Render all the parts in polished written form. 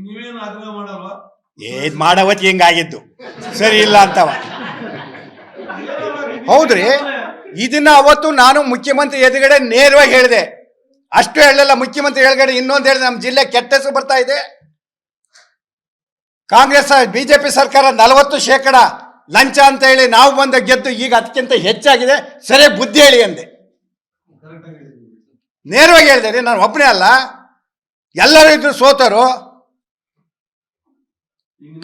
ನೀವೇನು ಆಗ್ರಹ ಮಾಡಲ್ವಾ? ಏನ್ ಮಾಡವತ್ತಿ ಹಿಂಗಾಗಿದ್ದು ಸರಿ ಇಲ್ಲ ಅಂತವ. ಹೌದ್ರಿ, ಇದನ್ನ ಅವತ್ತು ನಾನು ಮುಖ್ಯಮಂತ್ರಿ ಎದುರುಗಡೆ ನೇರವಾಗಿ ಹೇಳಿದೆ. ಅಷ್ಟು ಹೇಳಲಿಲ್ಲ, ಮುಖ್ಯಮಂತ್ರಿ ಎದುರುಗಡೆ ಇನ್ನೊಂದು ಹೇಳಿದೆ, ನಮ್ಮ ಜಿಲ್ಲೆ ಕೆಟ್ಟ ಹೆಸರು ಬರ್ತಾ ಇದೆ. ಕಾಂಗ್ರೆಸ್ ಬಿಜೆಪಿ ಸರ್ಕಾರ 40% ಲಂಚ ಅಂತ ಹೇಳಿ ನಾವು ಬಂದ ಗೆದ್ದು ಈಗ ಅದಕ್ಕಿಂತ ಹೆಚ್ಚಾಗಿದೆ, ಸರಿ ಬುದ್ಧಿ ಹೇಳಿ ಅಂದೆ. ನೇರವಾಗಿ ಹೇಳಿದೆ, ನಾನು ಒಬ್ಬನೇ ಅಲ್ಲ, ಎಲ್ಲರೂ ಇದ್ರು ಸೋತರು.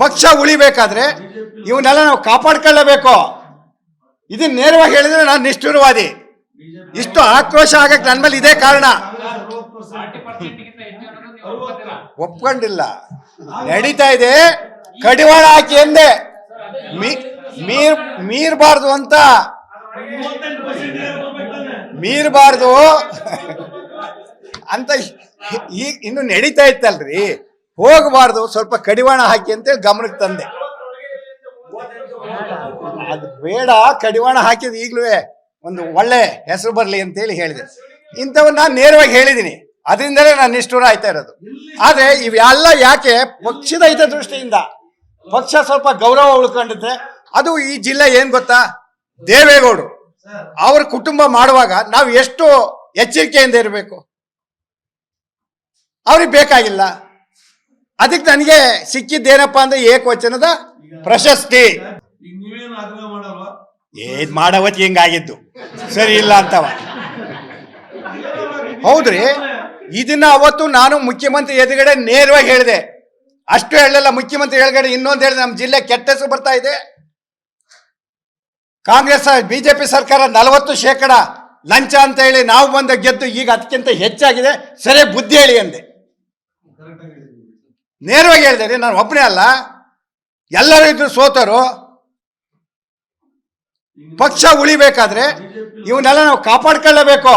ಪಕ್ಷ ಉಳಿಬೇಕಾದ್ರೆ ಇವನ್ನೆಲ್ಲ ನಾವು ಕಾಪಾಡ್ಕೊಳ್ಳಬೇಕು. ಇದನ್ನ ನೇರವಾಗಿ ಹೇಳಿದ್ರೆ ನಾನು ನಿಷ್ಠುರವಾದಿ. ಇಷ್ಟು ಆಕ್ರೋಶ ಆಗಕ್ಕೆ ನನ್ನ ಮೇಲೆ ಇದೇ ಕಾರಣ. ಒಪ್ಕೊಂಡಿಲ್ಲ, ನಡೀತಾ ಇದೆ. ಕಡಿವಾಣ ಹಾಕಿ ಎಂದೆ, ಮೀರಬಾರ್ದು ಅಂತ, ಮೀರಬಾರ್ದು ಅಂತ ಈಗ ಇನ್ನು ನಡೀತಾ ಇತ್ತಲ್ರಿ, ಹೋಗಬಾರ್ದು, ಸ್ವಲ್ಪ ಕಡಿವಾಣ ಹಾಕಿ ಅಂತೇಳಿ ಗಮನಕ್ಕೆ ತಂದೆ. ಅದು ಬೇಡ, ಕಡಿವಾಣ ಹಾಕಿದ ಈಗಲೂ ಒಂದು ಒಳ್ಳೆ ಹೆಸರು ಬರಲಿ ಅಂತೇಳಿ ಹೇಳಿದೆ. ಇಂಥವನ್ನ ನಾನು ನೇರವಾಗಿ ಹೇಳಿದ್ದೀನಿ, ಅದರಿಂದಲೇ ನಾನು ನಿಷ್ಠುರ ಆಯ್ತಾ ಇರೋದು. ಆದರೆ ಇವೆಲ್ಲ ಯಾಕೆ? ಪಕ್ಷದ ಹಿತದೃಷ್ಟಿಯಿಂದ ಪಕ್ಷ ಸ್ವಲ್ಪ ಗೌರವ ಉಳ್ಕೊಂಡಿದ್ರೆ. ಅದು ಈ ಜಿಲ್ಲೆ ಏನ್ ಗೊತ್ತಾ, ದೇವೇಗೌಡರು ಅವ್ರ ಕುಟುಂಬ ಮಾಡುವಾಗ ನಾವು ಎಷ್ಟು ಎಚ್ಚರಿಕೆಯಿಂದ ಇರಬೇಕು. ಅವ್ರಿಗೆ ಬೇಕಾಗಿಲ್ಲ. ಅದಕ್ಕೆ ನನಗೆ ಸಿಕ್ಕಿದ್ದೇನಪ್ಪ ಅಂದ್ರೆ ಏಕವಚನದ ಪ್ರಶಸ್ತಿ. ನೀವೇನು ಆಗ್ರಹ ಮಾಡಲ್ವಾ? ಏನ್ ಮಾಡವತ್ತಿ ಹಿಂಗಾಗಿದ್ದು ಸರಿ ಇಲ್ಲ ಅಂತವ. ಹೌದ್ರಿ, ಇದನ್ನ ಅವತ್ತು ನಾನು ಮುಖ್ಯಮಂತ್ರಿ ಎದುರುಗಡೆ ನೇರವಾಗಿ ಹೇಳಿದೆ. ಅಷ್ಟು ಹೇಳಲಿಲ್ಲ, ಮುಖ್ಯಮಂತ್ರಿ ಎದುರುಗಡೆ ಇನ್ನೊಂದು ಹೇಳಿದೆ, ನಮ್ಮ ಜಿಲ್ಲೆ ಕೆಟ್ಟ ಹೆಸರು ಬರ್ತಾ ಇದೆ. ಕಾಂಗ್ರೆಸ್ ಬಿಜೆಪಿ ಸರ್ಕಾರ 40% ಲಂಚ ಅಂತ ಹೇಳಿ ನಾವು ಬಂದ ಗೆದ್ದು ಈಗ ಅದಕ್ಕಿಂತ ಹೆಚ್ಚಾಗಿದೆ, ಸರಿ ಬುದ್ಧಿ ಹೇಳಿ ಅಂದೆ. ನೇರವಾಗಿ ಹೇಳಿದೆ, ನಾನು ಒಬ್ಬನೇ ಅಲ್ಲ, ಎಲ್ಲರೂ ಇದ್ರು ಸೋತರು. ಪಕ್ಷ ಉಳಿಬೇಕಾದ್ರೆ ಇವನ್ನೆಲ್ಲ ನಾವು ಕಾಪಾಡ್ಕೊಳ್ಳಬೇಕು.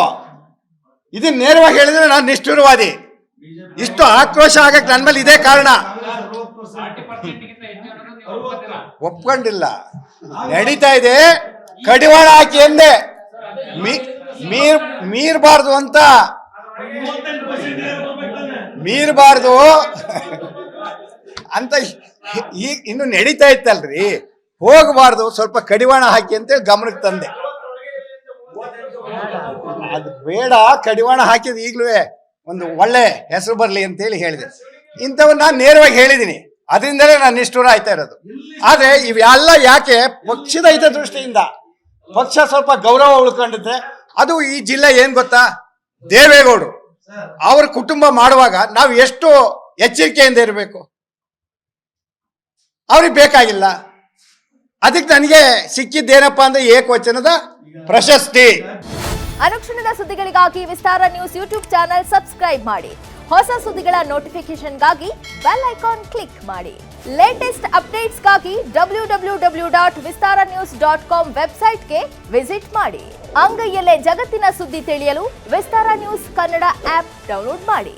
ಇದನ್ನ ನೇರವಾಗಿ ಹೇಳಿದ್ರೆ ನಾನು ನಿಷ್ಠುರವಾದಿ. ಇಷ್ಟು ಆಕ್ರೋಶ ಆಗಕ್ಕೆ ನನ್ನ ಮೇಲೆ ಇದೇ ಕಾರಣ. ಒಪ್ಕೊಂಡಿಲ್ಲ, ನಡೀತಾ ಇದೆ. ಕಡಿವಾಣ ಹಾಕಿ ಎಂದೆ, ಮೀರಬಾರ್ದು ಅಂತ, ಮೀರಬಾರ್ದು ಅಂತ ಈಗ ಇನ್ನು ನಡೀತಾ ಇತ್ತಲ್ರಿ, ಹೋಗಬಾರ್ದು, ಸ್ವಲ್ಪ ಕಡಿವಾಣ ಹಾಕಿ ಅಂತೇಳಿ ಗಮನಕ್ಕೆ ತಂದೆ. ಅದು ಬೇಡ, ಕಡಿವಾಣ ಹಾಕಿದ ಈಗಲೂ ಒಂದು ಒಳ್ಳೆ ಹೆಸರು ಬರಲಿ ಅಂತೇಳಿ ಹೇಳಿದೆ. ಇಂಥವನ್ನ ನಾನು ನೇರವಾಗಿ ಹೇಳಿದ್ದೀನಿ, ಅದರಿಂದಲೇ ನಾನು ನಿಷ್ಠುರ ಆಯ್ತಾ ಇರೋದು. ಆದರೆ ಇವೆಲ್ಲ ಯಾಕೆ? ಪಕ್ಷದ ಹಿತದೃಷ್ಟಿಯಿಂದ ಪಕ್ಷ ಸ್ವಲ್ಪ ಗೌರವ ಉಳ್ಕೊಂಡಿದ್ರೆ. ಅದು ಈ ಜಿಲ್ಲೆ ಏನ್ ಗೊತ್ತಾ, ದೇವೇಗೌಡರು ಅವ್ರ ಕುಟುಂಬ ಮಾಡುವಾಗ ನಾವು ಎಷ್ಟು ಎಚ್ಚರಿಕೆಯಿಂದ ಇರಬೇಕು. ಅವ್ರಿಗೆ ಬೇಕಾಗಿಲ್ಲ. ಅದಕ್ಕೆ ನನಗೆ ಸಿಕ್ಕಿದ್ದೇನಪ್ಪ ಅಂದ್ರೆ ಏಕವಚನದ ಪ್ರಶಸ್ತಿ. ಅನುಕ್ಷಣದ ಸುದ್ದಿಗಳಿಗಾಗಿ ವಿಸ್ತಾರ ನ್ಯೂಸ್ ಯೂಟ್ಯೂಬ್ ಚಾನೆಲ್ ಸಬ್ಸ್ಕ್ರೈಬ್ ಮಾಡಿ. ಹೊಸ ಸುದ್ದಿಗಳ ನೋಟಿಫಿಕೇಶನ್ಗಾಗಿ ಬೆಲ್ ಐಕಾನ್ ಕ್ಲಿಕ್ ಮಾಡಿ. ಲೇಟೆಸ್ಟ್ ಅಪ್ಡೇಟ್ಸ್ಗಾಗಿ www.vistaranews.com ವೆಬ್ಸೈಟ್ಗೆ ವಿಸಿಟ್ ಮಾಡಿ. ಅಂಗೈಯಲ್ಲೇ ಜಗತ್ತಿನ ಸುದ್ದಿ ತಿಳಿಯಲು ವಿಸ್ತಾರ ನ್ಯೂಸ್ ಕನ್ನಡ ಆಪ್ ಡೌನ್ಲೋಡ್ ಮಾಡಿ.